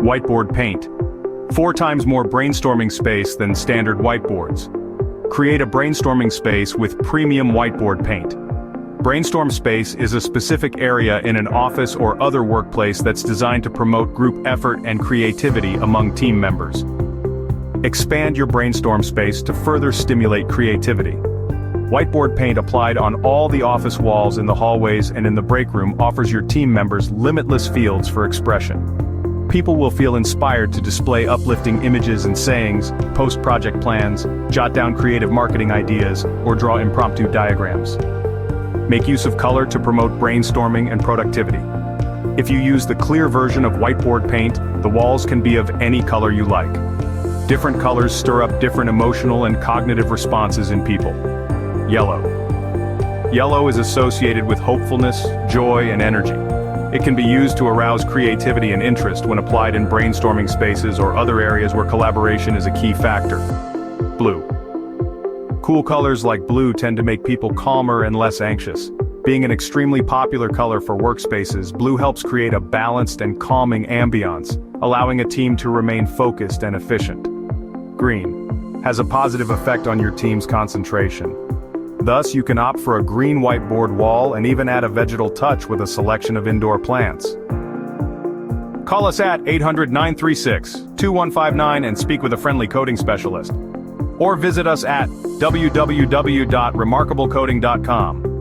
Whiteboard paint. 4 times more brainstorming space than standard whiteboards. Create a brainstorming space with premium whiteboard paint. Brainstorm space is a specific area in an office or other workplace that's designed to promote group effort and creativity among team members. Expand your brainstorm space to further stimulate creativity. Whiteboard paint applied on all the office walls in the hallways and in the break room offers your team members limitless fields for expression. People will feel inspired to display uplifting images and sayings, post project plans, jot down creative marketing ideas, or draw impromptu diagrams. Make use of color to promote brainstorming and productivity. If you use the clear version of whiteboard paint, the walls can be of any color you like. Different colors stir up different emotional and cognitive responses in people. Yellow. Yellow is associated with hopefulness, joy, and energy. It can be used to arouse creativity and interest when applied in brainstorming spaces or other areas where collaboration is a key factor. Blue. Cool colors like blue tend to make people calmer and less anxious. Being an extremely popular color for workspaces, blue helps create a balanced and calming ambiance, allowing a team to remain focused and efficient. Green has a positive effect on your team's concentration. Thus, you can opt for a green whiteboard wall and even add a vegetal touch with a selection of indoor plants. Call us at 800-936-2159 and speak with a friendly coding specialist. Or visit us at www.remarkablecoding.com.